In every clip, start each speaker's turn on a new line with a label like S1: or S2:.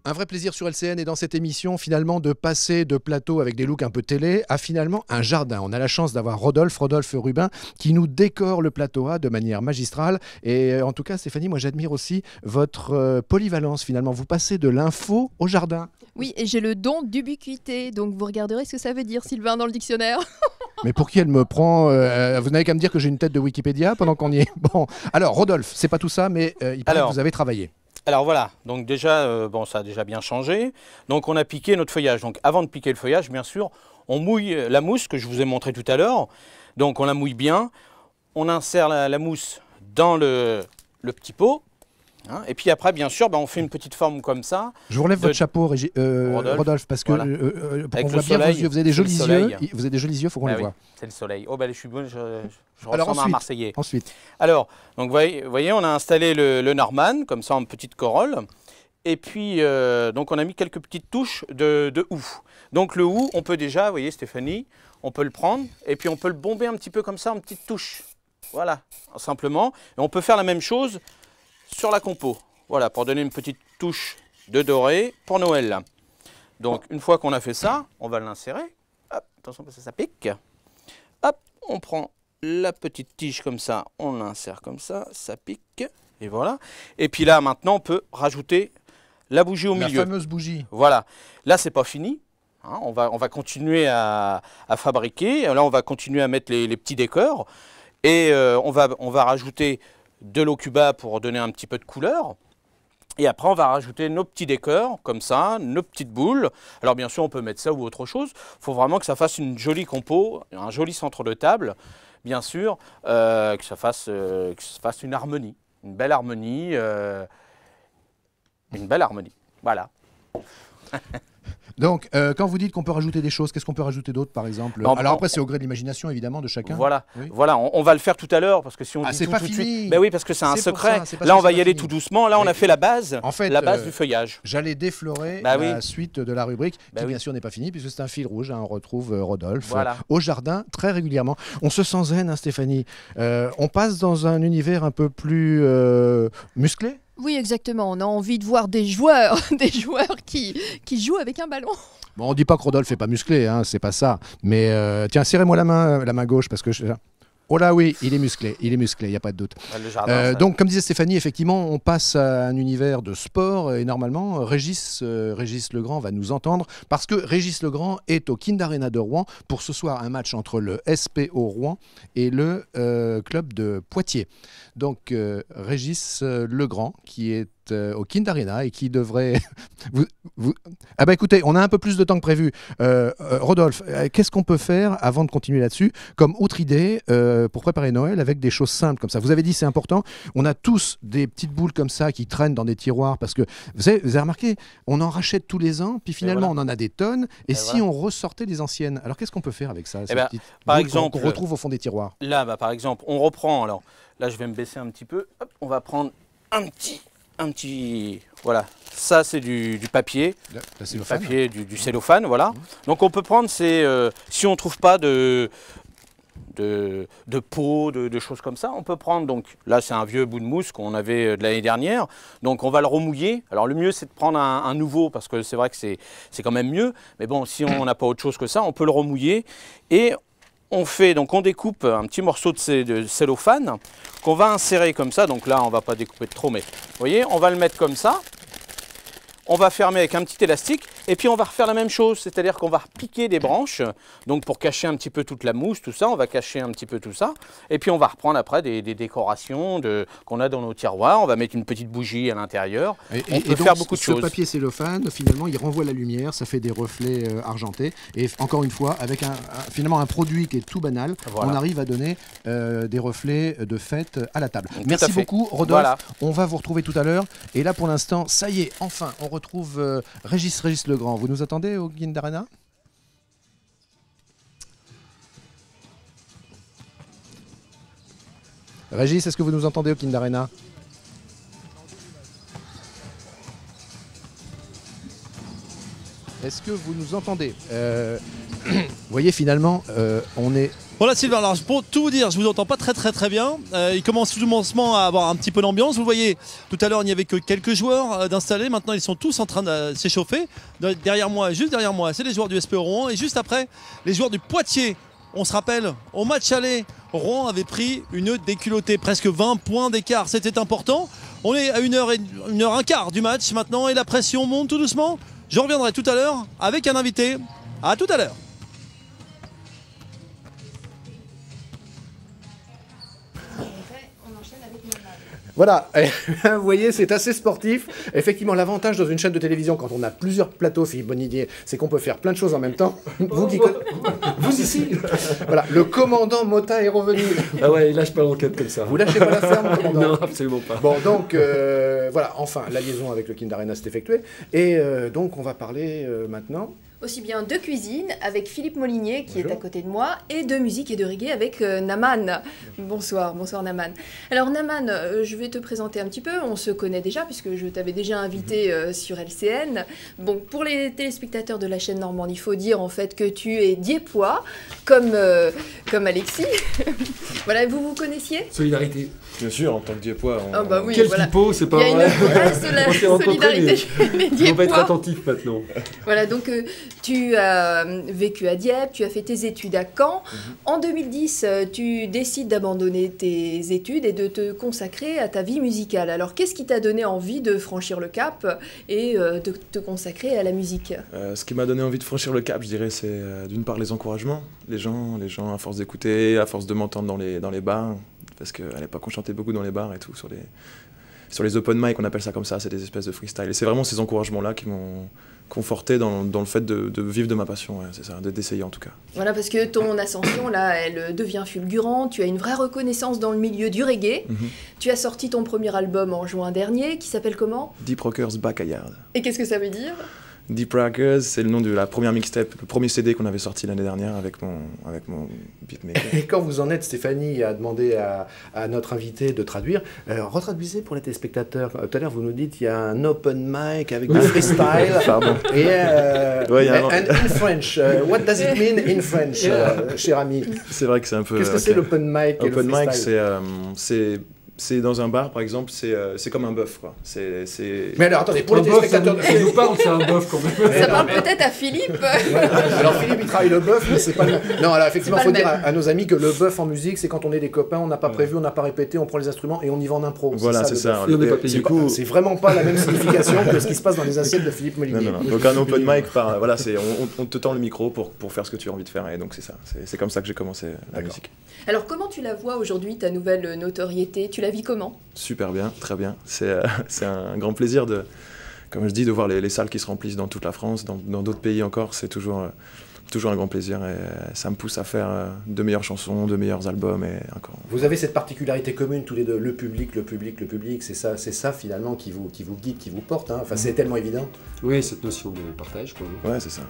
S1: Un vrai plaisir sur LCN et dans cette émission, finalement, de passer de plateau avec des looks un peu télé à finalement un jardin. On a la chance d'avoir Rodolphe Rubin qui nous décore le plateau A de manière magistrale. Et en tout cas, Stéphanie, moi j'admire aussi votre polyvalence finalement. Vous passez de l'info au jardin.
S2: Oui, et j'ai le don d'ubiquité, donc vous regarderez ce que ça veut dire, Sylvain, dans le dictionnaire.
S1: Mais pour qui elle me prend vous n'avez qu'à me dire que j'ai une tête de Wikipédia pendant qu'on y est. Bon, alors Rodolphe, c'est pas tout ça, mais il paraît que vous avez travaillé.
S3: Alors voilà, donc déjà, bon, ça a déjà bien changé. Donc on a piqué notre feuillage. Donc avant de piquer le feuillage, bien sûr, on mouille la mousse que je vous ai montré tout à l'heure. Donc on la mouille bien. On insère la mousse dans le petit pot. Hein, et puis après, bien sûr, on fait une petite forme comme ça.
S1: Je vous relève votre chapeau, Rodolphe, parce que
S3: voilà.
S1: pour qu'on voit bien vos yeux. Vous avez des jolis yeux. Vous avez des jolis yeux, il faut qu'on les voit.
S3: C'est le soleil. Oh ben je suis bon, je ressemble à un Marseillais.
S1: Ensuite.
S3: Alors, donc vous voyez, on a installé le Norman, comme ça en petite corolle. Et puis, donc on a mis quelques petites touches de hou. Donc le hou, on peut déjà, vous voyez Stéphanie, on peut le prendre et puis on peut le bomber un petit peu comme ça en petites touches. Voilà, simplement. Et on peut faire la même chose sur la compo. Voilà, pour donner une petite touche de doré pour Noël. Donc une fois qu'on a fait ça, on va l'insérer. Hop, attention parce que ça pique. Hop, on prend la petite tige comme ça, on l'insère comme ça pique. Et voilà. Et puis là, maintenant, on peut rajouter la bougie au milieu.
S1: La fameuse bougie.
S3: Voilà. Là, c'est pas fini. Hein, on va continuer à fabriquer. Là, on va continuer à mettre les petits décors. Et on va rajouter de l'eau cuba pour donner un petit peu de couleur. Et après, on va rajouter nos petits décors, comme ça, nos petites boules. Alors, bien sûr, on peut mettre ça ou autre chose. Il faut vraiment que ça fasse une jolie compo, un joli centre de table. Bien sûr, que ça fasse une harmonie. Une belle harmonie. Voilà.
S1: Donc, quand vous dites qu'on peut rajouter des choses, qu'est-ce qu'on peut rajouter d'autre, par exemple? Alors après, c'est au gré de l'imagination, évidemment, de chacun.
S3: Voilà,
S1: oui.
S3: Voilà, on va le faire tout à l'heure, parce que si on dit
S1: c'est
S3: tout,
S1: pas
S3: tout de
S1: fini.
S3: suite... Ben oui, parce que c'est un secret.
S1: Ça,
S3: là, on va y aller
S1: fini.
S3: tout doucement. Là, on a fait la base,
S1: en fait,
S3: du feuillage.
S1: J'allais déflorer la suite de la rubrique, qui bien sûr n'est pas finie, puisque c'est un fil rouge. Hein, on retrouve Rodolphe au jardin très régulièrement. On se sent zen, hein, Stéphanie. On passe dans un univers un peu plus musclé.
S2: Oui, exactement. On a envie de voir des joueurs, qui jouent avec un ballon.
S1: Bon, on dit pas que Rodolphe n'est pas musclé, hein, c'est pas ça. Mais tiens, serrez-moi la main gauche, parce que... Oh là oui, il est musclé, il n'y a pas de doute.
S3: Le jardin,
S1: donc, comme disait Stéphanie, effectivement, on passe à un univers de sport et normalement, Régis Legrand va nous entendre parce que Régis Legrand est au Kind Arena de Rouen pour ce soir un match entre le SPO Rouen et le club de Poitiers. Donc, Régis Legrand qui est au Kind Arena et qui devrait... Ah bah écoutez, on a un peu plus de temps que prévu. Rodolphe, qu'est-ce qu'on peut faire avant de continuer là-dessus comme autre idée pour préparer Noël avec des choses simples comme ça? Vous avez dit c'est important, on a tous des petites boules comme ça qui traînent dans des tiroirs parce que vous avez remarqué, on en rachète tous les ans puis finalement on en a des tonnes et si on ressortait les anciennes, alors qu'est-ce qu'on peut faire avec ça,
S3: par exemple,
S1: qu'on retrouve au fond des tiroirs?
S3: Là, par exemple, on reprend, alors là je vais me baisser un petit peu. Hop, on va prendre un petit, voilà, ça c'est du papier, du cellophane, voilà. Donc on peut prendre si on ne trouve pas de peau, de choses comme ça, on peut prendre, donc là c'est un vieux bout de mousse qu'on avait de l'année dernière, donc on va le remouiller. Alors le mieux c'est de prendre un nouveau, parce que c'est vrai que c'est quand même mieux, mais bon, si on n'a pas autre chose que ça, on peut le remouiller, et on découpe un petit morceau de cellophane qu'on va insérer comme ça. Donc là, on ne va pas découper de trop, mais vous voyez, on va le mettre comme ça. On va fermer avec un petit élastique et puis on va refaire la même chose, c'est-à-dire qu'on va repiquer des branches, donc pour cacher un petit peu toute la mousse, tout ça, on va cacher un petit peu tout ça, et puis on va reprendre après des décorations qu'on a dans nos tiroirs, on va mettre une petite bougie à l'intérieur, on peut faire beaucoup de choses.
S1: Ce papier cellophane, finalement, il renvoie la lumière, ça fait des reflets argentés, et encore une fois, avec finalement un produit qui est tout banal, on arrive à donner des reflets de fête à la table. Merci beaucoup, Rodolphe, on va vous retrouver tout à l'heure, et là pour l'instant, ça y est, enfin, on retrouve Régis Legrand. Vous nous attendez au Kind Arena? Régis, est-ce que vous nous entendez au Kind Arena? est-ce que vous nous entendez? Vous voyez, finalement, on est...
S4: Voilà Sylvain, alors pour tout vous dire, je vous entends pas très bien. Il commence tout doucement à avoir un petit peu d'ambiance. Vous voyez, tout à l'heure il n'y avait que quelques joueurs d'installer. Maintenant ils sont tous en train de s'échauffer. Derrière moi, juste derrière moi, c'est les joueurs du SP Rouen. Et juste après, les joueurs du Poitiers. On se rappelle, au match aller, Rouen avait pris une déculottée, presque 20 points d'écart. C'était important. On est à 1h15 du match maintenant et la pression monte tout doucement. Je reviendrai tout à l'heure avec un invité. À tout à l'heure.
S1: Voilà, vous voyez, c'est assez sportif. Effectivement, l'avantage dans une chaîne de télévision, quand on a plusieurs plateaux, Philippe Bonidier, c'est qu'on peut faire plein de choses en même temps. Vous ici, voilà, le commandant Mota est revenu.
S5: Ah ouais, il lâche pas l'enquête comme ça.
S1: Vous lâchez pas la ferme, commandant?
S5: Non, absolument pas.
S1: Bon, donc, voilà, enfin, la liaison avec le Kind Arena s'est effectuée. Et donc, on va parler maintenant...
S2: Aussi bien de cuisine avec Philippe Molinier qui
S1: Bonjour.
S2: est à côté de moi et de musique et de reggae avec Naman. Bonsoir Naman. Alors Naman, je vais te présenter un petit peu, on se connaît déjà puisque je t'avais déjà invité sur LCN. Bon, pour les téléspectateurs de la chaîne Normande, il faut dire en fait que tu es diepois comme Alexis. Voilà, vous connaissiez?
S5: Solidarité.
S6: Bien sûr, en tant que Diepois.
S2: Ah bah oui,
S5: Quel
S2: voilà.
S5: pipeau, c'est pas
S2: Il y a
S5: vrai.
S2: une vraie solidarité chez les
S5: On va être
S2: Diepois.
S5: attentif maintenant.
S2: Voilà, donc tu as vécu à Dieppe, tu as fait tes études à Caen. En 2010, tu décides d'abandonner tes études et de te consacrer à ta vie musicale. Alors, qu'est-ce qui t'a donné envie de franchir le cap et de te consacrer à la musique?
S6: Ce qui m'a donné envie de franchir le cap, je dirais, c'est d'une part les encouragements. Les gens à force d'écouter, à force de m'entendre dans les bars. Parce qu'à l'époque, on chantait beaucoup dans les bars et tout, sur les open mic, on appelle ça comme ça, c'est des espèces de freestyle. Et c'est vraiment ces encouragements-là qui m'ont conforté dans le fait de vivre de ma passion, ouais, c'est ça, d'essayer en tout cas.
S2: Voilà, parce que ton ascension, là, elle devient fulgurante. Tu as une vraie reconnaissance dans le milieu du reggae. Tu as sorti ton premier album en juin dernier, qui s'appelle comment?
S6: Deep Rockers Backyard.
S2: Et qu'est-ce que ça veut dire?
S6: Deep Rockers, c'est le nom de la première mixtape, le premier CD qu'on avait sorti l'année dernière avec mon beatmaker.
S1: Et quand vous en êtes, Stéphanie a demandé à notre invité de traduire. Retraduisez pour les téléspectateurs. Tout à l'heure, vous nous dites qu'il y a un open mic avec du freestyle.
S6: Pardon.
S1: Et
S6: Ouais, il y a un-
S1: and in French, what does it mean in French, cher ami?
S6: C'est vrai que c'est un peu...
S1: Qu'est-ce que c'est l'open mic et
S6: Open
S1: le
S6: mic,
S1: freestyle?
S6: c'est dans un bar, par exemple, c'est comme un bœuf, quoi. C'est...
S1: Mais alors, attendez, pour les
S5: Un boeuf,
S1: téléspectateurs...
S5: ça nous parle, c'est un boeuf quand même.
S2: Ça parle peut-être à Philippe.
S1: Alors Philippe, il travaille le bœuf, mais c'est pas le même. Non, alors effectivement, il
S2: C'est
S1: faut
S2: pas le
S1: dire
S2: même.
S1: à nos amis que le bœuf en musique, c'est quand on est des copains, on n'a pas prévu, on n'a pas répété, on prend les instruments et on y va en impro.
S6: Voilà, c'est
S1: le
S6: ça.
S1: bœuf.
S5: Et on n'est pas
S6: Et
S5: payé.
S6: du coup...
S1: C'est vraiment pas la même signification que ce qui se passe dans les assiettes de Philippe Molinier.
S6: Non. Donc un open mic, voilà, on te tend le micro pour faire ce que tu as envie de faire. Et donc c'est ça. C'est comme ça que j'ai commencé la
S1: D'accord.
S6: musique.
S2: Alors, comment tu la vois aujourd'hui, ta nouvelle notoriété? Tu la vis comment?
S6: Super bien, très bien. C'est un grand plaisir comme je dis, de voir les salles qui se remplissent dans toute la France, dans d'autres pays encore. C'est toujours un grand plaisir et ça me pousse à faire de meilleures chansons, de meilleurs albums et encore.
S1: Vous avez cette particularité commune tous les deux, le public, c'est ça finalement qui vous guide, qui vous porte. Hein. Enfin, c'est tellement évident.
S5: Oui, cette notion de partage, quoi.
S6: Ouais, c'est ça.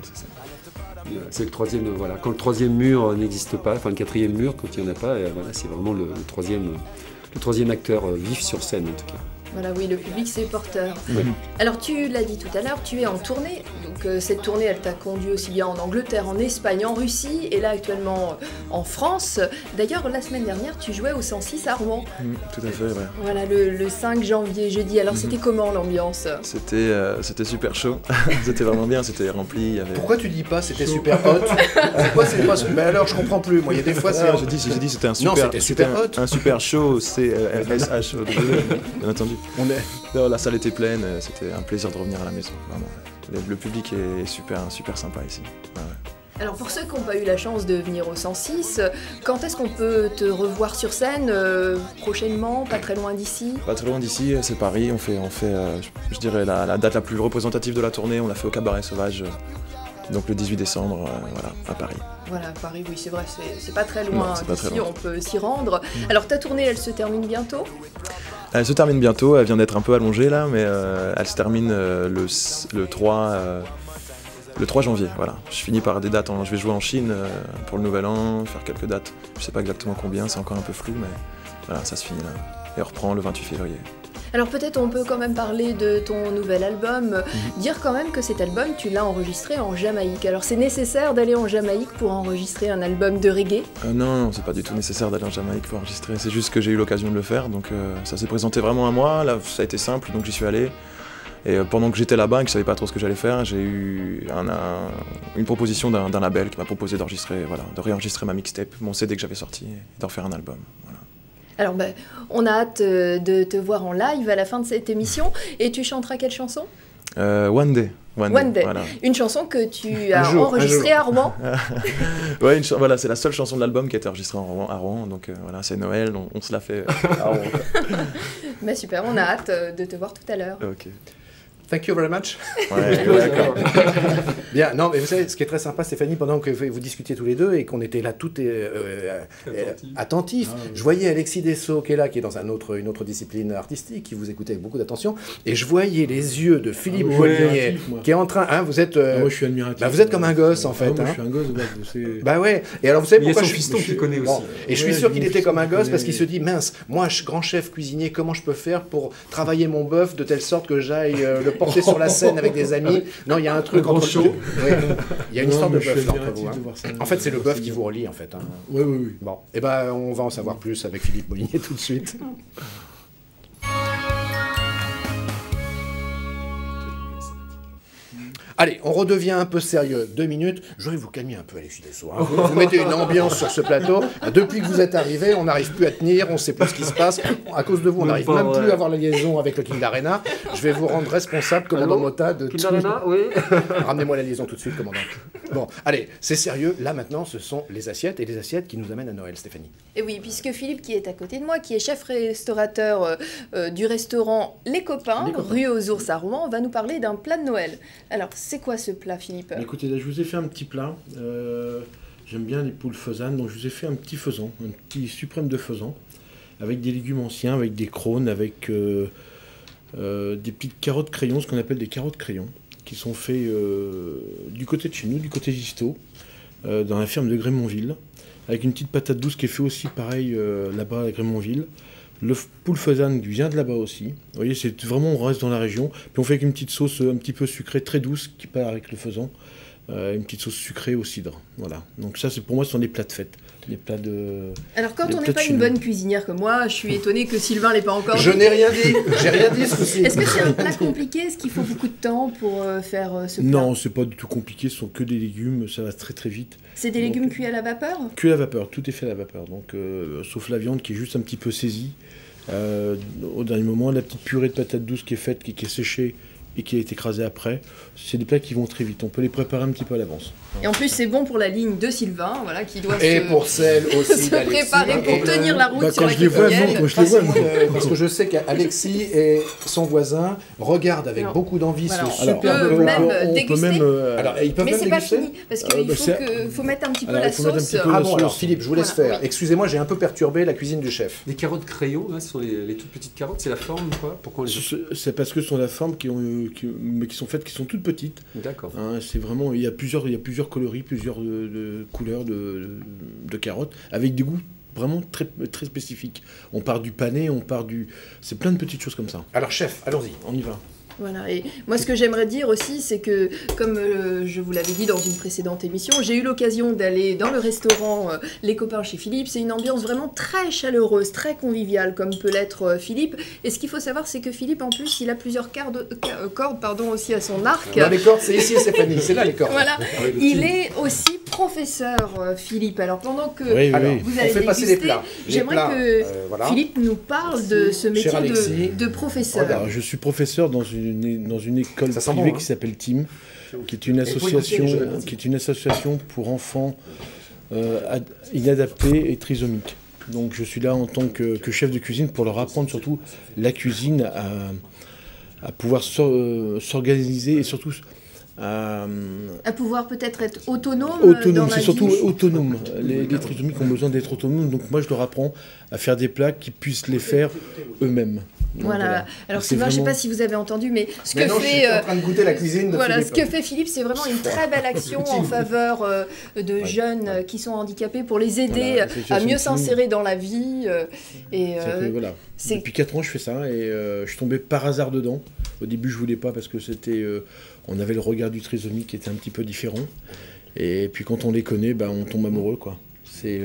S5: C'est le troisième, voilà. Quand le troisième mur n'existe pas, enfin le quatrième mur, quand il n'y en a pas, voilà, c'est vraiment le troisième acteur vif sur scène, en tout cas.
S2: Voilà, oui, le public, c'est porteur.
S5: Oui.
S2: Alors, tu l'as dit tout à l'heure, tu es en tournée. Donc, cette tournée, elle t'a conduit aussi bien en Angleterre, en Espagne, en Russie, et là, actuellement, en France. D'ailleurs, la semaine dernière, tu jouais au 106 à Rouen.
S6: Tout à fait, ouais.
S2: Voilà, le 5 janvier, jeudi. Alors, c'était comment l'ambiance?
S6: C'était super chaud. C'était vraiment bien, c'était rempli. Il y avait...
S1: Pourquoi tu dis pas c'était super hot? C'est pas mais alors je comprends plus. Moi, il y a des fois c'est.
S6: J'ai dit c'était un
S1: Non,
S6: super,
S1: c'était super hot.
S6: un super show, CLSH, bien entendu. Non, la salle était pleine, c'était un plaisir de revenir à la maison, vraiment. Le public est super sympa ici. Ouais.
S2: Alors, pour ceux qui n'ont pas eu la chance de venir au 106, quand est-ce qu'on peut te revoir sur scène? Prochainement, pas très loin d'ici?
S6: Pas très loin d'ici, c'est Paris, on fait je dirais la date la plus représentative de la tournée, on l'a fait au Cabaret Sauvage, donc le 18 décembre, voilà, à Paris.
S2: Voilà, Paris, oui, c'est vrai, c'est pas très loin
S6: Non, c'est pas très
S2: d'ici,
S6: loin.
S2: on peut s'y rendre. Alors, ta tournée, elle se termine bientôt?
S6: Elle se termine bientôt, elle vient d'être un peu allongée là, mais elle se termine le 3 janvier, voilà. Je finis par des dates, je vais jouer en Chine pour le Nouvel An, faire quelques dates, je sais pas exactement combien, c'est encore un peu flou, mais voilà, ça se finit là. Et on reprend le 28 février.
S2: Alors peut-être on peut quand même parler de ton nouvel album, dire quand même que cet album tu l'as enregistré en Jamaïque. Alors c'est nécessaire d'aller en Jamaïque pour enregistrer un album de reggae?
S6: Non, c'est pas du tout nécessaire d'aller en Jamaïque pour enregistrer, c'est juste que j'ai eu l'occasion de le faire, donc ça s'est présenté vraiment à moi, là ça a été simple, donc j'y suis allé. Et pendant que j'étais là-bas et que je savais pas trop ce que j'allais faire, j'ai eu une proposition d'un label qui m'a proposé d'enregistrer, voilà, de réenregistrer ma mixtape, mon CD que j'avais sorti, et d'en faire un album. Voilà.
S2: Alors on a hâte de te voir en live à la fin de cette émission. Et tu chanteras quelle chanson?
S6: One Day.
S2: One Day. Voilà. Une chanson que tu as enregistrée à Rouen.
S6: Ouais, voilà, c'est la seule chanson de l'album qui a été enregistrée à Rouen, donc voilà, c'est Noël, on se l'a fait à Rouen.
S2: Bah super, on a hâte de te voir tout à l'heure.
S6: Ok.
S1: Thank you very much.
S6: Ouais,
S1: d'accord. Bien, non, mais vous savez, ce qui est très sympa, Stéphanie, pendant que vous discutiez tous les deux et qu'on était là tout attentifs, je voyais Alexis Dessau qui est là, qui est dans une autre discipline artistique, qui vous écoutait avec beaucoup d'attention, et je voyais les yeux de Philippe Molinier, qui est en train, hein, vous êtes,
S7: moi je suis admiratif.
S1: Bah, vous êtes comme un gosse en fait.
S7: Moi
S1: hein.
S7: je suis un gosse, ouais,
S1: bah ouais. Et alors vous savez pourquoi
S5: il y a son fiston qui connaît aussi.
S1: Bon. Et je suis sûr qu'il était comme un gosse parce qu'il se dit mince, moi grand chef cuisinier, comment je peux faire pour travailler mon bœuf de telle sorte que j'aille le porter sur la scène avec des amis. Non, il y a un truc entre
S5: show.
S1: Oui. Il y a une histoire de bœuf entre vous. Hein. En fait, c'est le bœuf qui vous relie en fait. Hein.
S7: Oui, oui, oui.
S1: Bon, et ben on va en savoir plus avec Philippe Molinier tout de suite. Allez, on redevient un peu sérieux. 2 minutes. Je vais vous calmer un peu, Alexis Dessau. Hein. Vous mettez une ambiance sur ce plateau. Depuis que vous êtes arrivé, on n'arrive plus à tenir, on ne sait plus ce qui se passe. À cause de vous, on n'arrive même plus à avoir la liaison avec le King d'Arena. Je vais vous rendre responsable, commandant Mota, de
S5: King d'Arena, oui.
S1: Ramenez-moi la liaison tout de suite, commandant. Bon, allez, c'est sérieux. Là, maintenant, ce sont les assiettes et les assiettes qui nous amènent à Noël, Stéphanie.
S2: Et oui, puisque Philippe, qui est à côté de moi, qui est chef restaurateur du restaurant Les Copains, rue aux Ours à Rouen, va nous parler d'un plat de Noël. Alors, c'est quoi ce plat, Philippe?
S7: Écoutez, là, je vous ai fait un petit plat. J'aime bien les poules faisanes, donc je vous ai fait un petit faisan, un petit suprême de faisan, avec des légumes anciens, avec des crônes, avec des petites carottes crayons, ce qu'on appelle des carottes crayons, qui sont faits du côté de chez nous, du côté d'Isto, dans la ferme de Grémonville, avec une petite patate douce qui est fait aussi pareil là-bas à Grémonville. Le poule faisane vient de là-bas aussi. Vous voyez, c'est vraiment, on reste dans la région. Puis on fait avec une petite sauce un petit peu sucrée, très douce, qui part avec le faisan. Une petite sauce sucrée au cidre. Voilà. Donc ça, pour moi, ce sont des plats de fête. Des plats de...
S2: Alors quand on n'est pas une bonne cuisinière comme moi, je suis étonnée que Sylvain l'ait pas encore dit.
S1: Je n'ai rien dit. J'ai rien dit ce coup-ci.
S2: Est-ce que c'est un plat compliqué? Est-ce qu'il faut beaucoup de temps pour faire ce plat?
S7: Non, c'est pas du tout compliqué. Ce sont que des légumes. Ça va très très vite.
S2: C'est des légumes cuits à la vapeur?
S7: Cuits à la vapeur. Tout est fait à la vapeur. Donc, sauf la viande qui est juste un petit peu saisie. Au dernier moment, la petite purée de patates douces qui est faite, qui est séchée et qui a été écrasée après, c'est des plats qui vont très vite. On peut les préparer un petit peu à l'avance.
S2: Et en plus, c'est bon pour la ligne de Sylvain, voilà, qui doit
S1: pour celle aussi
S2: se préparer pour tenir la route sur la
S1: parce que je sais qu'Alexis et son voisin regardent avec beaucoup d'envie ce superbe plat.
S2: On peut même
S1: alors, ils peuvent
S2: mais
S1: même
S2: c'est pas fini, parce qu'il faut mettre un petit peu la sauce.
S1: Ah bon, alors Philippe, je vous laisse faire. Excusez-moi, j'ai un peu perturbé la cuisine du chef.
S5: Les carottes crayons, là, ce sont les toutes petites carottes, c'est la forme quoi? Pourquoi
S7: c'est parce que ce sont la forme qui sont faites, qui sont toutes petites.
S5: D'accord.
S7: Hein, c'est vraiment, il y a plusieurs coloris, plusieurs couleurs de carottes, avec des goûts vraiment très, très spécifiques. On part du pané, c'est plein de petites choses comme ça.
S1: Alors chef, allons-y.
S7: On y va.
S2: Voilà, et moi ce que j'aimerais dire aussi, c'est que, comme je vous l'avais dit dans une précédente émission, j'ai eu l'occasion d'aller dans le restaurant Les Copains chez Philippe. C'est une ambiance vraiment très chaleureuse, très conviviale, comme peut l'être Philippe. Et ce qu'il faut savoir, c'est que Philippe, en plus, il a plusieurs cordes aussi à son arc.
S1: Non, les cordes, c'est ici, Stéphanie, c'est là les cordes.
S2: Voilà, il est aussi professeur, Philippe. Alors pendant que vous allez
S1: déguster,
S2: j'aimerais que Philippe nous parle de ce métier de professeur.
S7: Alors, je suis professeur dans une école privée qui s'appelle TIM, qui est une association pour enfants inadaptés et trisomiques. Donc je suis là en tant que chef de cuisine pour leur apprendre surtout la cuisine, à pouvoir s'organiser et surtout
S2: à pouvoir peut-être être autonome.
S7: C'est surtout autonome. Les trisomiques ont besoin d'être autonomes, donc moi je leur apprends à faire des plats qu'ils puissent les faire eux-mêmes.
S2: Voilà. Alors Sylvain, je ne sais pas si vous avez entendu, mais ce que
S1: je suis en train de goûter la cuisine de
S2: voilà,
S1: Philippe.
S2: Ce que fait Philippe, c'est vraiment une très belle action en faveur de jeunes qui sont handicapés pour les aider à mieux s'insérer dans la vie.
S7: Depuis 4 ans, je fais ça et je suis tombé par hasard dedans. Au début, je voulais pas parce que on avait le regard du trisomique qui était un petit peu différent. Et puis quand on les connaît, on tombe amoureux, quoi. Et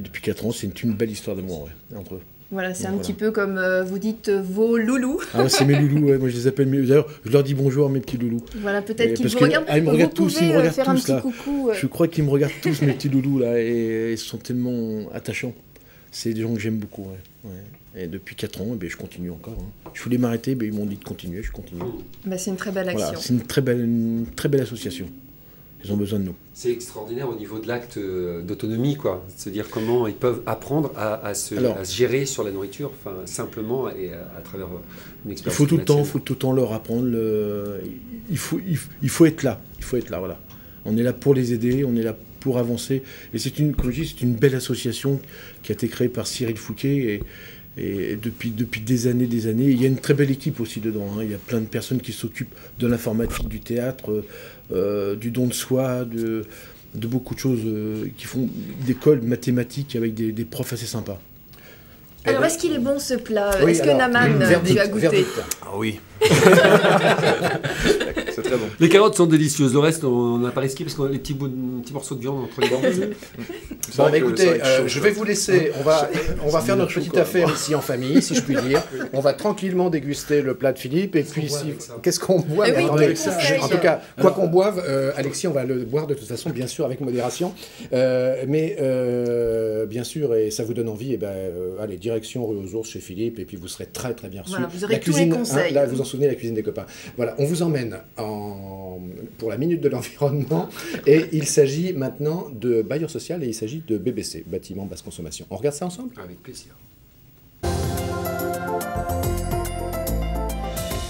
S7: depuis 4 ans, c'est une belle histoire d'amour entre eux.
S2: Voilà, c'est un petit peu comme vous dites vos loulous.
S7: Ah, c'est mes loulous, ouais, moi je les appelle mes... D'ailleurs, je leur dis bonjour à mes petits loulous.
S2: Voilà, peut-être qu'ils vous regardent.
S7: Ils me regardent tous, ils me regardent
S2: faire
S7: tous,
S2: un
S7: là.
S2: petit coucou.
S7: Je crois qu'ils me regardent tous, mes petits loulous, là, et ils sont tellement attachants. C'est des gens que j'aime beaucoup, ouais. Et depuis 4 ans, je continue encore. Je voulais m'arrêter, ils m'ont dit de continuer, je continue.
S2: C'est une très belle action.
S7: Voilà, c'est une très belle association. Ils ont besoin de nous.
S5: C'est extraordinaire au niveau de l'acte d'autonomie, quoi. Se dire comment ils peuvent apprendre à se gérer sur la nourriture, simplement et à travers une expérience.
S7: Il faut tout le temps leur apprendre. Il faut être là. Voilà. On est là pour les aider, on est là pour avancer. Et c'est une belle association qui a été créée par Cyril Fouquet et depuis des années, il y a une très belle équipe aussi dedans. Il y a plein de personnes qui s'occupent de l'informatique, du théâtre, du don de soi, de beaucoup de choses, qui font d'écoles mathématiques avec des profs assez sympas.
S2: Alors, est-ce qu'il est bon ce plat? Est-ce que Naman, tu as goûté?
S6: Ah oui. C'est très bon.
S5: Les carottes sont délicieuses. Le reste, on n'a pas risqué parce qu'on a les petits morceaux de viande entre les dents.
S1: Bon, écoutez, je vais vous laisser. On va faire notre petite affaire ici en famille, si je puis dire. On va tranquillement déguster le plat de Philippe. Et puis, qu'est-ce qu'on boit? En tout cas, quoi qu'on boive, Alexis, on va le boire de toute façon, bien sûr, avec modération. Mais bien sûr, et ça vous donne envie, allez, direction rue aux Ours chez Philippe, et puis vous serez très très bien reçus.
S2: Voilà, vous aurez tous les conseils.
S1: Là, vous en souvenez, la cuisine des copains. Voilà, on vous emmène pour la minute de l'environnement, et il s'agit maintenant de bailleur social, et il s'agit de BBC, bâtiment basse consommation. On regarde ça ensemble?
S5: Avec plaisir.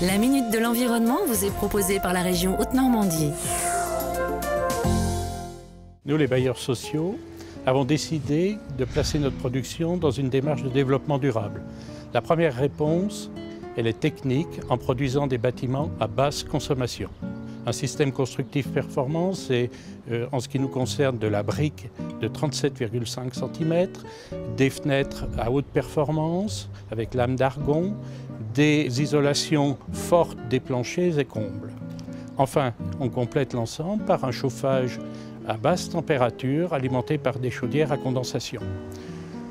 S8: La minute de l'environnement vous est proposée par la région Haute-Normandie.
S9: Nous, les bailleurs sociaux, avons décidé de placer notre production dans une démarche de développement durable. La première réponse, elle est technique, en produisant des bâtiments à basse consommation. Un système constructif performant, c'est en ce qui nous concerne de la brique de 37,5 cm, des fenêtres à haute performance avec lames d'argon, des isolations fortes des planchers et combles. Enfin, on complète l'ensemble par un chauffage à basse température alimenté par des chaudières à condensation.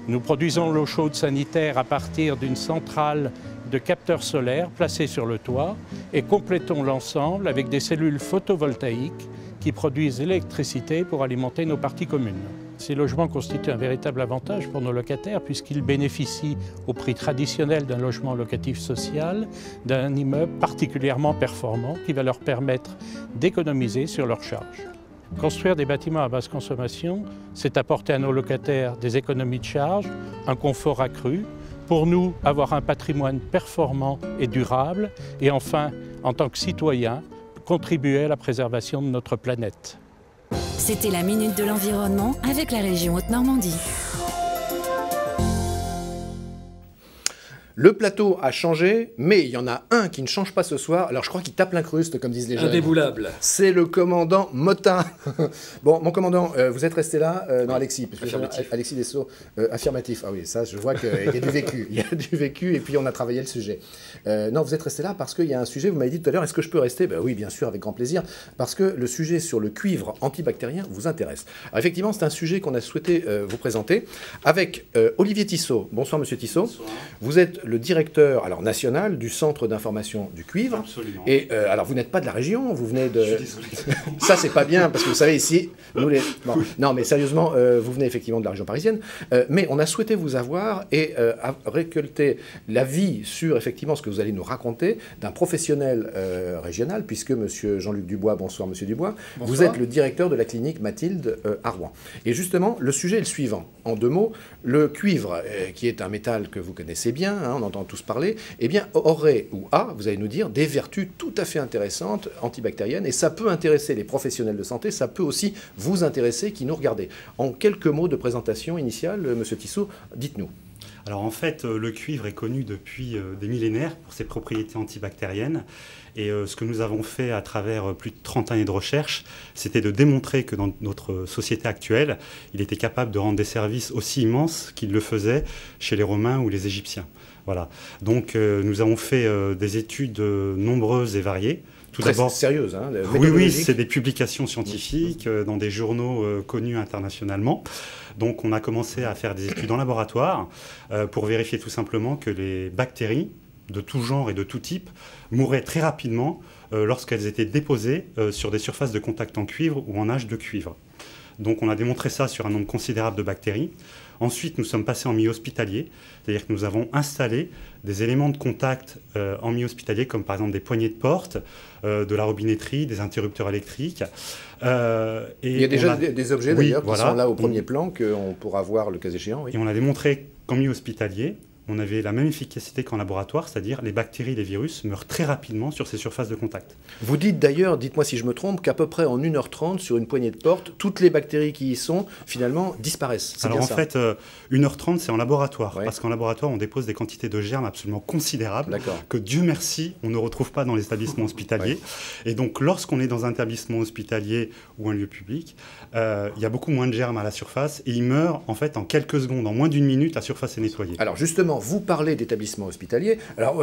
S9: Nous produisons l'eau chaude sanitaire à partir d'une centrale de capteurs solaires placés sur le toit et complétons l'ensemble avec des cellules photovoltaïques qui produisent l'électricité pour alimenter nos parties communes. Ces logements constituent un véritable avantage pour nos locataires puisqu'ils bénéficient au prix traditionnel d'un logement locatif social d'un immeuble particulièrement performant qui va leur permettre d'économiser sur leurs charges. Construire des bâtiments à basse consommation, c'est apporter à nos locataires des économies de charges, un confort accru, pour nous avoir un patrimoine performant et durable, et enfin, en tant que citoyens, contribuer à la préservation de notre planète.
S8: C'était la Minute de l'Environnement avec la région Haute-Normandie.
S1: Le plateau a changé, mais il y en a un qui ne change pas ce soir. Alors je crois qu'il tape l'incruste, comme disent les jeunes.
S5: Indéboulable.
S1: C'est le commandant Motin. Bon, mon commandant, vous êtes resté là? Non, Alexis.
S5: Affirmatif.
S1: Alexis Dessau, affirmatif. Ah oui, ça, je vois qu'il y a du vécu. Il y a du vécu, et puis on a travaillé le sujet. Non, vous êtes resté là parce qu'il y a un sujet, vous m'avez dit tout à l'heure, est-ce que je peux rester? Oui, bien sûr, avec grand plaisir, parce que le sujet sur le cuivre antibactérien vous intéresse. Alors effectivement, c'est un sujet qu'on a souhaité vous présenter avec Olivier Tissot. Bonsoir, monsieur Tissot. Bonsoir. Vous êtes le directeur national du Centre d'information du cuivre.
S10: Absolument.
S1: Et alors, vous n'êtes pas de la région, vous venez de... Ça, c'est pas bien, parce que vous savez, ici, nous les... Bon, non, mais sérieusement, vous venez effectivement de la région parisienne, mais on a souhaité vous avoir et récolter l'avis sur effectivement ce que vous allez nous raconter d'un professionnel régional, puisque monsieur Jean-Luc Dubois, bonsoir monsieur Dubois, bonsoir. Vous êtes le directeur de la clinique Mathilde à Rouen. Et justement, le sujet est le suivant. En 2 mots, le cuivre, qui est un métal que vous connaissez bien, on entend tous parler, eh bien, aurait ou a, vous allez nous dire, des vertus tout à fait intéressantes, antibactériennes, et ça peut intéresser les professionnels de santé, ça peut aussi vous intéresser qui nous regardez. En quelques mots de présentation initiale, monsieur Tissot, dites-nous.
S10: Alors en fait, le cuivre est connu depuis des millénaires pour ses propriétés antibactériennes. Et ce que nous avons fait à travers plus de 30 années de recherche, c'était de démontrer que dans notre société actuelle, il était capable de rendre des services aussi immenses qu'il le faisait chez les Romains ou les Égyptiens. Voilà. Donc nous avons fait des études nombreuses et variées.
S1: Tout d'abord, sérieuse, hein,
S10: oui, c'est des publications scientifiques dans des journaux connus internationalement. Donc on a commencé à faire des études en laboratoire pour vérifier tout simplement que les bactéries de tout genre et de tout type mouraient très rapidement lorsqu'elles étaient déposées sur des surfaces de contact en cuivre ou en nage de cuivre. Donc on a démontré ça sur un nombre considérable de bactéries. Ensuite, nous sommes passés en milieu hospitalier, c'est-à-dire que nous avons installé des éléments de contact en milieu hospitalier, comme par exemple des poignées de porte, de la robinetterie, des interrupteurs électriques.
S1: Il y a déjà des objets d'ailleurs qui sont là au premier plan, qu'on pourra voir le cas échéant. Oui.
S10: Et on a démontré qu'en milieu hospitalier, on avait la même efficacité qu'en laboratoire, c'est-à-dire les bactéries et les virus meurent très rapidement sur ces surfaces de contact.
S1: Vous dites d'ailleurs, dites-moi si je me trompe, qu'à peu près en 1h30, sur une poignée de porte, toutes les bactéries qui y sont, finalement, disparaissent.
S10: Alors en fait, 1h30, c'est en laboratoire, parce qu'en laboratoire, on dépose des quantités de germes absolument considérables, que Dieu merci, on ne retrouve pas dans les établissements hospitaliers. Et donc, lorsqu'on est dans un établissement hospitalier ou un lieu public, il y a beaucoup moins de germes à la surface, et ils meurent, en fait, en quelques secondes, en moins d'une minute, la surface est nettoyée.
S1: Alors justement, vous parlez d'établissement hospitalier. Alors,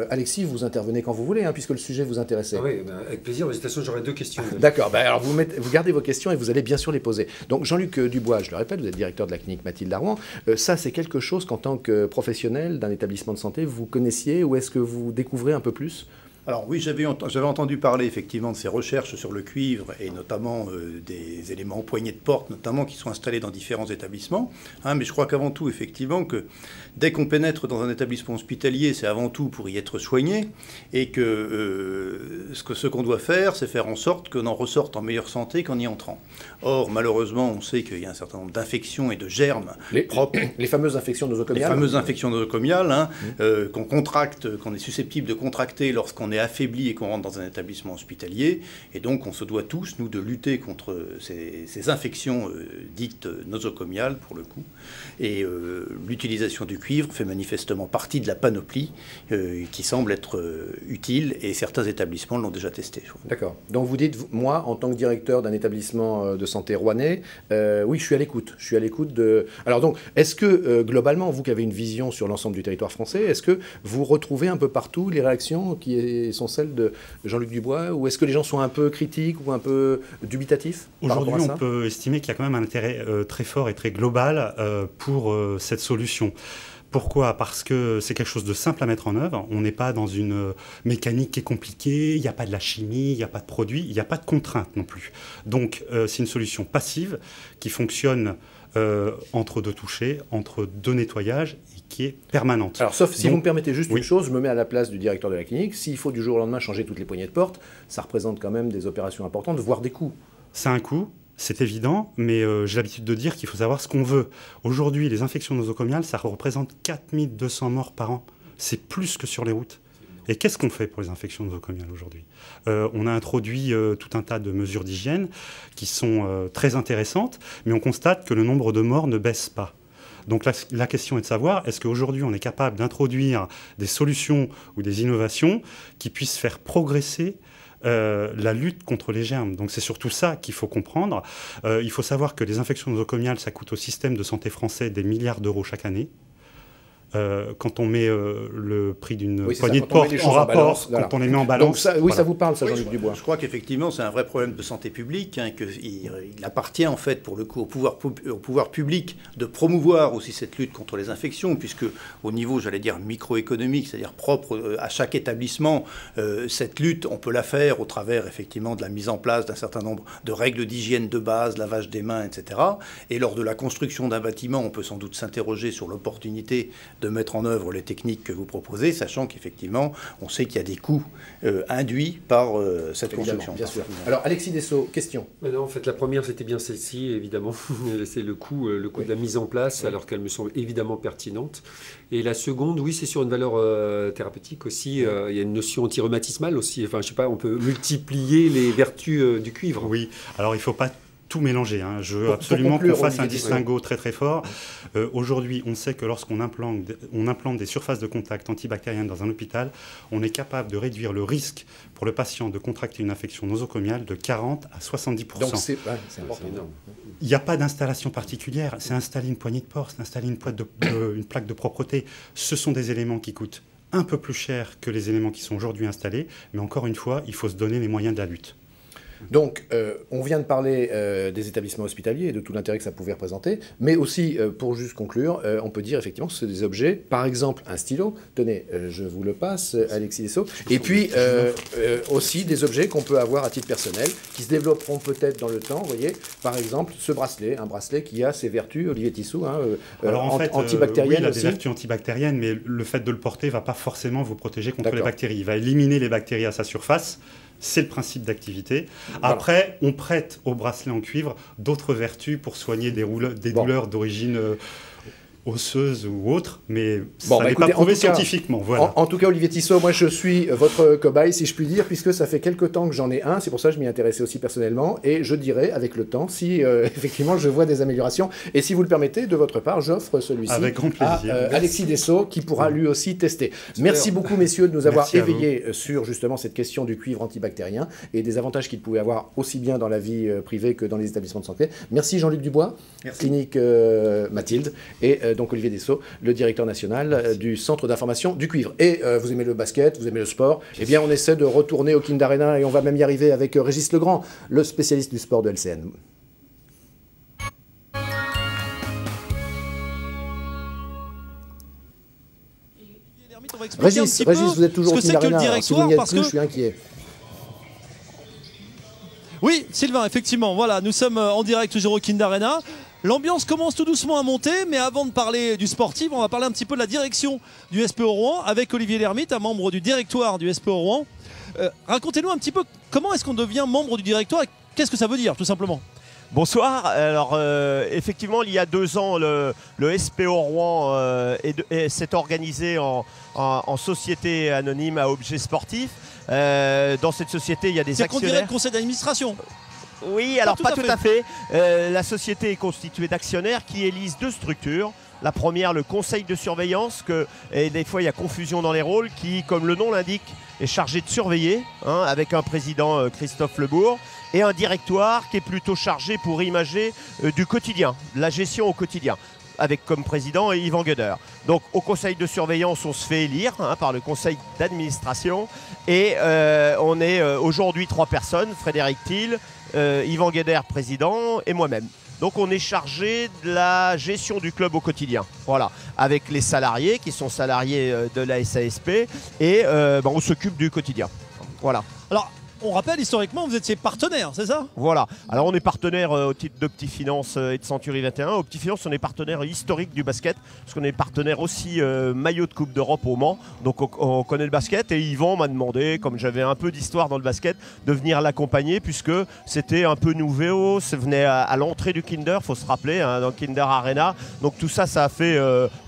S1: Alexis, vous intervenez quand vous voulez, hein, puisque le sujet vous intéressait.
S5: Oui, avec plaisir. De toute façon, j'aurais 2 questions.
S1: D'accord. Alors, vous gardez vos questions et vous allez bien sûr les poser. Donc, Jean-Luc Dubois, je le répète, vous êtes directeur de la clinique Mathilde à Rouen. Ça, c'est quelque chose qu'en tant que professionnel d'un établissement de santé, vous connaissiez ou est-ce que vous découvrez un peu plus ?
S11: Alors oui, j'avais entendu parler effectivement de ces recherches sur le cuivre et notamment des éléments poignées de porte, notamment qui sont installés dans différents établissements. Mais je crois qu'avant tout, effectivement, que dès qu'on pénètre dans un établissement hospitalier, c'est avant tout pour y être soigné et que ce qu'on doit faire, c'est faire en sorte qu'on en ressorte en meilleure santé qu'en y entrant. Or, malheureusement, on sait qu'il y a un certain nombre d'infections et de germes propres.
S1: Les fameuses infections nosocomiales.
S11: Les fameuses infections nosocomiales qu'on contracte, qu'on est susceptible de contracter lorsqu'on est affaibli et qu'on rentre dans un établissement hospitalier. Et donc, on se doit tous, nous, de lutter contre ces infections dites nosocomiales, pour le coup. Et l'utilisation du cuivre fait manifestement partie de la panoplie qui semble être utile, et certains établissements l'ont déjà testé.
S1: D'accord. Donc, vous dites, moi, en tant que directeur d'un établissement de santé rouennais, oui, je suis à l'écoute. Je suis à l'écoute de... Alors donc, est-ce que, globalement, vous qui avez une vision sur l'ensemble du territoire français, est-ce que vous retrouvez un peu partout les réactions qui sont celles de Jean-Luc Dubois, ou est-ce que les gens sont un peu critiques ou un peu dubitatifs?
S10: Aujourd'hui, on peut estimer qu'il y a quand même un intérêt très fort et très global pour cette solution. Pourquoi? Parce que c'est quelque chose de simple à mettre en œuvre. On n'est pas dans une mécanique qui est compliquée, il n'y a pas de la chimie, il n'y a pas de produit, il n'y a pas de contraintes non plus. Donc c'est une solution passive qui fonctionne entre 2 touchés, entre 2 nettoyages, et qui est permanente.
S1: Alors sauf si vous me permettez juste une chose, je me mets à la place du directeur de la clinique. S'il faut du jour au lendemain changer toutes les poignées de porte, ça représente quand même des opérations importantes, voire des coûts.
S10: C'est un coût. C'est évident, mais j'ai l'habitude de dire qu'il faut savoir ce qu'on veut. Aujourd'hui, les infections nosocomiales, ça représente 4200 morts par an. C'est plus que sur les routes. Et qu'est-ce qu'on fait pour les infections nosocomiales aujourd'hui? On a introduit tout un tas de mesures d'hygiène qui sont très intéressantes, mais on constate que le nombre de morts ne baisse pas. Donc la question est de savoir, est-ce qu'aujourd'hui on est capable d'introduire des solutions ou des innovations qui puissent faire progresser la lutte contre les germes. Donc c'est surtout ça qu'il faut comprendre. Il faut savoir que les infections nosocomiales, ça coûte au système de santé français des milliards d'euros chaque année. Quand on met le prix d'une poignée de porte en rapport, quand on les met en balance.
S1: Ça, ça vous parle, ça, Jean-Luc Dubois.
S11: Je crois qu'effectivement, c'est un vrai problème de santé publique, qu'il appartient en fait, pour le coup, au pouvoir public de promouvoir aussi cette lutte contre les infections, puisque au niveau, j'allais dire, microéconomique, c'est-à-dire propre à chaque établissement, cette lutte, on peut la faire au travers, effectivement, de la mise en place d'un certain nombre de règles d'hygiène de base, lavage des mains, etc. Et lors de la construction d'un bâtiment, on peut sans doute s'interroger sur l'opportunité de mettre en œuvre les techniques que vous proposez, sachant qu'effectivement, on sait qu'il y a des coûts induits par cette construction.
S1: Bien sûr. Alors, Alexis Dessau, question.
S5: Non, en fait, la première, c'était bien celle-ci, évidemment. C'est le coût de la mise en place, alors qu'elle me semble évidemment pertinente. Et la seconde, oui, c'est sur une valeur thérapeutique aussi. Il y a une notion anti-rhumatismale aussi. Enfin, je sais pas, on peut multiplier les vertus du cuivre.
S10: Oui, alors il ne faut pas tout mélanger. Hein. Je veux
S1: Pour
S10: absolument
S1: conclure,
S10: qu'on fasse un
S1: Olivier Tissot.
S10: distinguo très très fort. Aujourd'hui, on sait que lorsqu'on implante des surfaces de contact antibactériennes dans un hôpital, on est capable de réduire le risque pour le patient de contracter une infection nosocomiale de 40 à 70%.
S1: Donc c'est important.
S10: Il n'y a pas d'installation particulière, c'est installer une poignée de porte, c'est installer une plaque de propreté. Ce sont des éléments qui coûtent un peu plus cher que les éléments qui sont aujourd'hui installés, mais encore une fois, il faut se donner les moyens de la lutte.
S1: Donc, on vient de parler des établissements hospitaliers et de tout l'intérêt que ça pouvait représenter, mais aussi, pour juste conclure, on peut dire effectivement que c'est des objets, par exemple un stylo, tenez, je vous le passe, Alexis Dessau, et puis aussi des objets qu'on peut avoir à titre personnel, qui se développeront peut-être dans le temps, vous voyez, par exemple ce bracelet, un bracelet qui a ses vertus, Olivier Tissot, hein,
S10: Alors en fait,
S1: antibactériennes
S10: oui, il a
S1: aussi.
S10: des vertus antibactériennes, mais le fait de le porter ne va pas forcément vous protéger contre les
S1: D'accord.
S10: bactéries. Il va éliminer les bactéries à sa surface. C'est le principe d'activité. Après, on prête au bracelet en cuivre d'autres vertus pour soigner des douleurs d'origine osseuse ou autre, mais ça n'est pas prouvé scientifiquement. Voilà.
S1: En tout cas, Olivier Tissot, moi je suis votre cobaye, si je puis dire, puisque ça fait quelque temps que j'en ai un, c'est pour ça que je m'y intéressais aussi personnellement, et je dirais avec le temps si effectivement je vois des améliorations. Et si vous le permettez, de votre part, j'offre celui-ci à Alexis Dessau, qui pourra lui aussi tester. Merci beaucoup, messieurs, de nous avoir éveillés sur justement cette question du cuivre antibactérien et des avantages qu'il pouvait avoir aussi bien dans la vie privée que dans les établissements de santé. Merci Jean-Luc Dubois, clinique Mathilde, et donc Olivier Dessau, le directeur national du Centre d'information du cuivre. Et vous aimez le basket, vous aimez le sport, eh bien on essaie de retourner au Kind Arena et on va même y arriver avec Régis Legrand, le spécialiste du sport de LCN. Régis, vous êtes toujours au Kind Arena, alors, si vous n'y êtes plus, je suis inquiet.
S4: Oui, Sylvain, effectivement, voilà, nous sommes en direct toujours au Kind Arena. L'ambiance commence tout doucement à monter, mais avant de parler du sportif, on va parler un petit peu de la direction du SPO Rouen avec Olivier Lermite, un membre du directoire du SPO Rouen. Racontez-nous un petit peu comment est-ce qu'on devient membre du directoire et qu'est-ce que ça veut dire, tout simplement.
S12: Bonsoir, alors effectivement il y a 2 ans le SPO Rouen s'est organisé en société anonyme à objet sportif. Dans cette société il y a des actionnaires.
S4: C'est qu'on dirait le conseil d'administration.
S12: Oui, alors pas tout à fait. La société est constituée d'actionnaires qui élisent 2 structures. La première, le conseil de surveillance, et des fois il y a confusion dans les rôles, qui, comme le nom l'indique, est chargé de surveiller, hein, avec un président Christophe Lebourg, et un directoire qui est plutôt chargé pour imager du quotidien, de la gestion au quotidien, avec comme président Yvan Gueder. Donc au conseil de surveillance, on se fait élire par le conseil d'administration, et on est aujourd'hui 3 personnes, Frédéric Thiel, Yvan Gueder, président, et moi-même. Donc on est chargé de la gestion du club au quotidien, voilà, avec les salariés qui sont salariés de la SASP, et on s'occupe du quotidien. Voilà.
S4: Alors, on rappelle, historiquement, vous étiez partenaire, c'est ça?
S12: Voilà. Alors, on est partenaire au titre d'Optifinance et de Century 21. Optifinance, on est partenaire historique du basket, parce qu'on est partenaire aussi maillot de Coupe d'Europe au Mans. Donc, on connaît le basket. Et Yvan m'a demandé, comme j'avais un peu d'histoire dans le basket, de venir l'accompagner, puisque c'était un peu nouveau. Ça venait à l'entrée du Kinder, il faut se rappeler, hein, dans le Kinder Arena. Donc, tout ça, ça a fait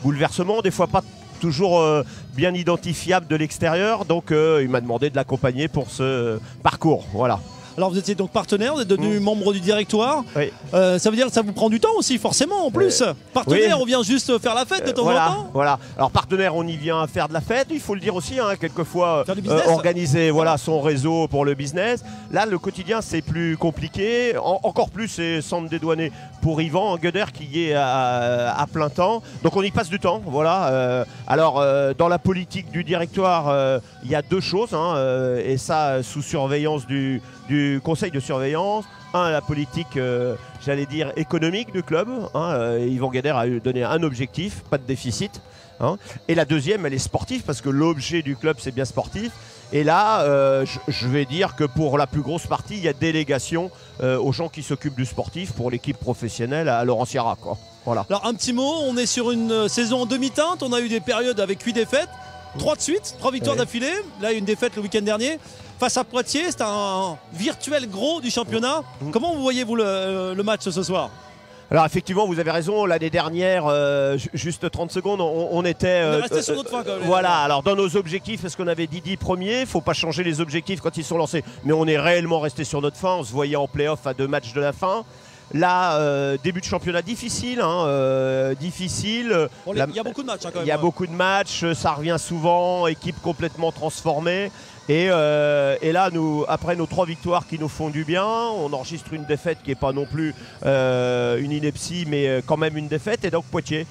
S12: bouleversement. Des fois, pas toujours bien identifiable de l'extérieur, donc il m'a demandé de l'accompagner pour ce parcours, voilà.
S4: Alors vous étiez donc partenaire, vous êtes devenu membre du directoire.
S12: Oui.
S4: Ça veut dire que ça vous prend du temps aussi, forcément, en plus. Partenaire,
S12: oui.
S4: On vient juste faire la fête de temps en temps.
S12: Voilà. Alors partenaire, on y vient faire de la fête, il faut le dire aussi, hein, quelquefois organiser son réseau pour le business. Là, le quotidien, c'est plus compliqué. Encore plus, c'est sans me dédouaner pour Yvan Gueder qui y est à plein temps. Donc on y passe du temps, voilà. Alors, dans la politique du directoire, il y a 2 choses, hein, et ça, sous surveillance du conseil de surveillance. La politique, j'allais dire, économique du club. Yvan Gueder a donné un objectif, pas de déficit. Et la deuxième, elle est sportive, parce que l'objet du club, c'est bien sportif. Et là, je vais dire que pour la plus grosse partie, il y a délégation aux gens qui s'occupent du sportif pour l'équipe professionnelle à Laurent Sierra, quoi. Voilà.
S4: Alors, un petit mot, on est sur une saison en demi-teinte. On a eu des périodes avec 8 défaites. 3 de suite, 3 victoires d'affilée. Là, une défaite le week-end dernier. Face à Poitiers, c'est un virtuel gros du championnat. Comment vous voyez-vous le match ce soir?
S12: Alors effectivement, vous avez raison, l'année dernière, juste 30 secondes, on était...
S4: on est resté sur notre fin quand même.
S12: Voilà, alors dans nos objectifs, parce qu'on avait dit 10 premiers, il ne faut pas changer les objectifs quand ils sont lancés. Mais on est réellement resté sur notre fin, on se voyait en play-off à 2 matchs de la fin. Là, début de championnat difficile. Difficile.
S4: Bon, il y a beaucoup de matchs quand même.
S12: Il y a beaucoup de matchs, ça revient souvent, équipe complètement transformée. Et là, après nos 3 victoires qui nous font du bien, on enregistre une défaite qui n'est pas non plus une ineptie, mais quand même une défaite. Et donc Poitiers,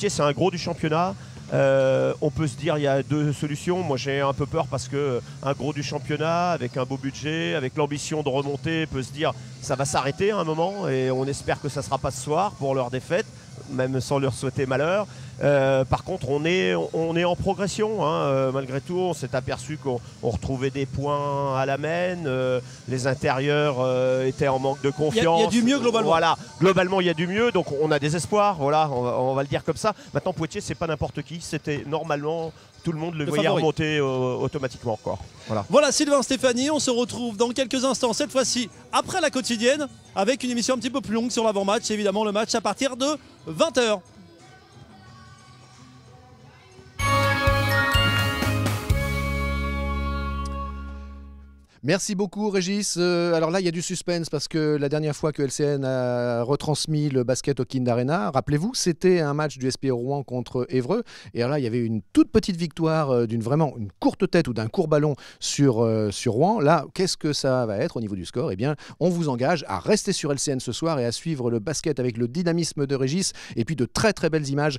S12: c'est un gros du championnat. On peut se dire il y a 2 solutions. Moi j'ai un peu peur parce que un gros du championnat avec un beau budget, avec l'ambition de remonter, peut se dire ça va s'arrêter à un moment et on espère que ça ne sera pas ce soir pour leur défaite, même sans leur souhaiter malheur. Par contre on est en progression malgré tout. On s'est aperçu qu'on retrouvait des points à la main, les intérieurs étaient en manque de confiance.
S4: Il y a du mieux globalement.
S12: Voilà, globalement il y a du mieux, donc on a des espoirs, voilà, on va le dire comme ça. Maintenant Poitiers c'est pas n'importe qui, c'était normalement tout le monde le voyait
S4: favori.
S12: remonter automatiquement encore.
S4: Voilà Sylvain, Stéphanie, on se retrouve dans quelques instants, cette fois-ci après la quotidienne, avec une émission un petit peu plus longue sur l'avant-match, évidemment le match à partir de 20h.
S1: Merci beaucoup Régis. Alors là il y a du suspense parce que la dernière fois que LCN a retransmis le basket au Kind Arena, rappelez-vous, c'était un match du SPO Rouen contre Évreux. Et alors là il y avait une toute petite victoire d'une vraiment une courte tête ou d'un court ballon sur Rouen. Là, qu'est-ce que ça va être au niveau du score? Eh bien, on vous engage à rester sur LCN ce soir et à suivre le basket avec le dynamisme de Régis et puis de très très belles images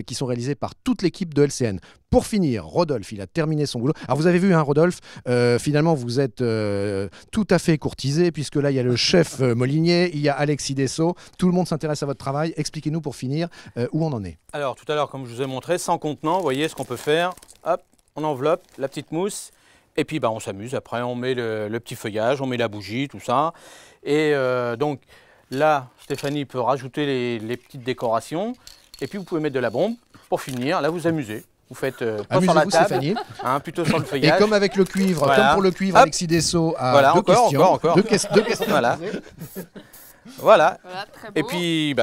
S1: qui sont réalisées par toute l'équipe de LCN. Pour finir, Rodolphe, il a terminé son boulot. Alors vous avez vu, Rodolphe, finalement vous êtes tout à fait courtisé puisque là il y a le chef Molinier, il y a Alexis Dessau, tout le monde s'intéresse à votre travail. Expliquez-nous pour finir où on en est.
S3: Alors tout à l'heure, comme je vous ai montré, sans contenant, vous voyez ce qu'on peut faire. Hop, on enveloppe la petite mousse et puis on s'amuse. Après on met le petit feuillage, on met la bougie, tout ça. Et donc là, Stéphanie peut rajouter les petites décorations et puis vous pouvez mettre de la bombe. Pour finir, là vous amusez. Vous faites pas sur la table, plutôt sur le feuillage.
S1: Et comme avec le cuivre,
S3: voilà.
S1: Comme pour le cuivre, Alexis Dessau a deux questions. Deux questions.
S3: Voilà. Voilà. Et puis,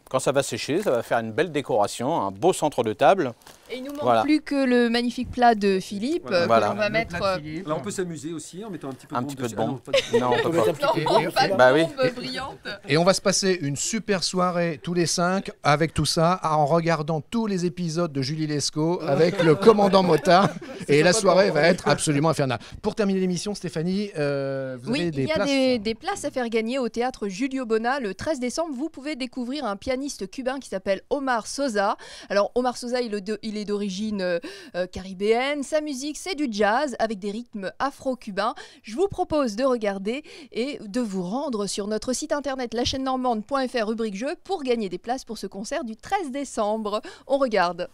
S3: quand ça va sécher, ça va faire une belle décoration, un beau centre de table.
S2: Et il nous manque plus que le magnifique plat de Philippe que l'on va mettre.
S5: Là, on peut s'amuser aussi en mettant un petit peu de bombe.
S3: Non, on peut pas.
S2: Pas de bombe brillante.
S1: Et on va se passer une super soirée tous les 5 avec tout ça, en regardant tous les épisodes de Julie Lescaut avec le commandant Motard. Et la soirée va être absolument infernale. Pour terminer l'émission, Stéphanie, vous avez des places.
S2: Il y a des places à faire gagner au théâtre Julio Bona le 13 décembre. Vous pouvez découvrir un pianiste cubain qui s'appelle Omar Sosa. Alors Omar Sosa, il est d'origine caribéenne. Sa musique, c'est du jazz avec des rythmes afro-cubains. Je vous propose de regarder et de vous rendre sur notre site internet lachaînenormande.fr rubrique jeu pour gagner des places pour ce concert du 13 décembre. On regarde.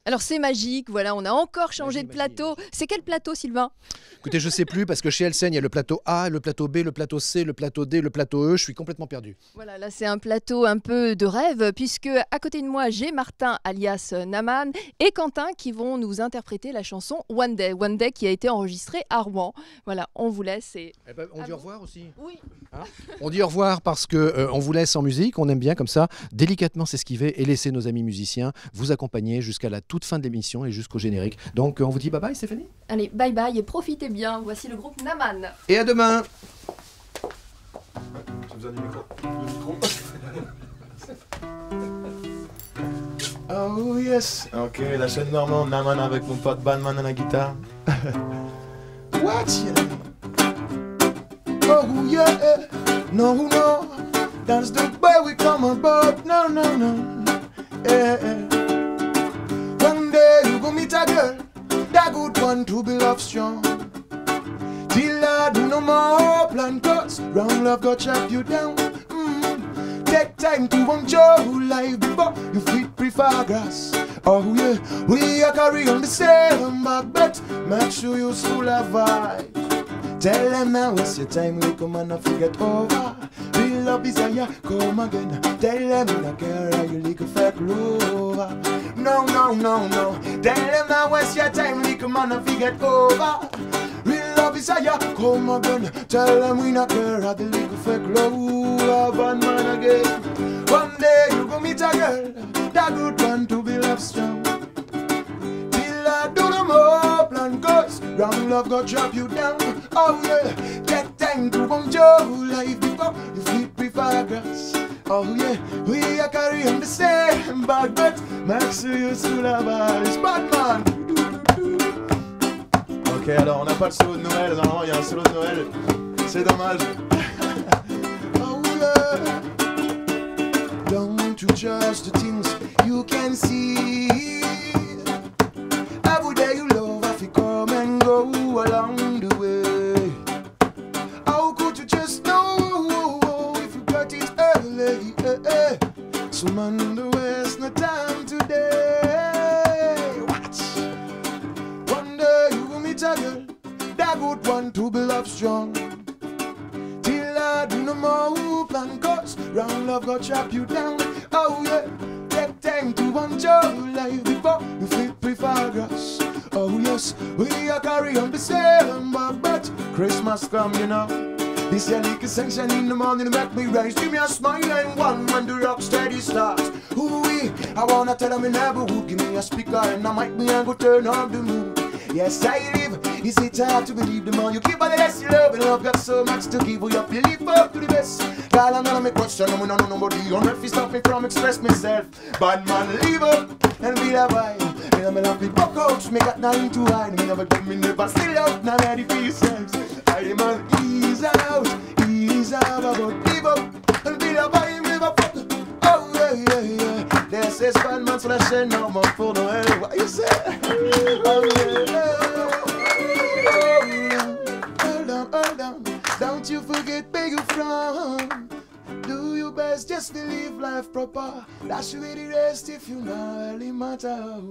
S2: Alors c'est magique, voilà, on a encore changé de plateau. C'est quel plateau, Sylvain?
S1: Écoutez, je sais plus parce que chez LCN, il y a le plateau A, le plateau B, le plateau C, le plateau D, le plateau E. Je suis complètement perdu.
S2: Voilà, là c'est un plateau un peu de rêve puisque à côté de moi, j'ai Martin alias Naman et Quentin qui vont nous interpréter la chanson One Day. One Day qui a été enregistrée à Rouen. Voilà, on vous laisse. Et...
S1: on dit au revoir aussi.
S2: Oui.
S1: Hein, on dit au revoir parce que on vous laisse en musique. On aime bien comme ça, délicatement s'esquiver et laisser nos amis musiciens vous accompagner jusqu'à la toute fin de l'émission et jusqu'au générique. Donc on vous dit bye bye, Stéphanie.
S2: Allez, bye bye et profitez bien. Voici le groupe Naman.
S1: Et à demain.
S6: J'ai besoin du micro. Oh yes. Ok, la chaîne normande, Naman avec mon pote Banman à la guitare. What yeah. Oh yeah. No, no. That's the way we come about. No, no, no. Yeah. One day you go meet a girl, that good one to be love strong. Till I do no more plan, cause wrong love go chop you down.
S13: take time to enjoy life before you fit prefer grass. Oh yeah, we are carrying the same bag, but make sure you still have vibes. Tell them now it's your time, we come and not forget over. Real love is on ya, come again. Tell them you don't care how you lick a fake lover. No, no, no, no. Tell them now it's your time, we come and not forget over. Real love is on ya, come again. Tell them we not care how they lick a fake lover. Bad man again. One day you go meet a girl, that good one to be love strong. Till I do the more plan goes, wrong love go drop you down. Oh yeah, take time to enjoy life before you flip prefer grass. Oh yeah, we are carrying the same bag, but make sure you still have eyes. Batman. Ok, alors on n'a pas le solo de Noël, normalement il y a un solo de Noël, c'est dommage. Oh yeah, don't you trust the things you can see. Every day you love, if you come and go along the way. How could you just know if you got it early? So man, there waste no time today. Watch. One day you will meet a girl, that good one to be love strong. Till I do no more plan, cause round love go trap you down. Oh yeah, take time to enjoy life before you feel prefer grass. Oh yes, we are carrying the same bag, but Christmas come, you know. This year like a sunshine in the morning make me rise. Give me a smile and one when the rock steady starts. Ooh-wee, I wanna tell them in neighborhood, give me a speaker and I might be and go turn on the moon. Yes, I live. Is it hard to believe the more you give, but the less you love, and love got so much to give. We have to live up to the best. God, I'm gonna make question, and we don't know nobody on earth to stop me from express myself. Bad man, live up and be a vibe. Me never love the buck out, me got nothing to hide. Me never done, me never still out, now ready for yourselves. I man, ease out, about live up and be a vibe, live up. Oh yeah, yeah, yeah. There says bad man, so I say no more for no hell. What you say? Oh yeah. Hold on, don't you forget where you from. Do your best just to live life proper. That's where the rest if you not really matter.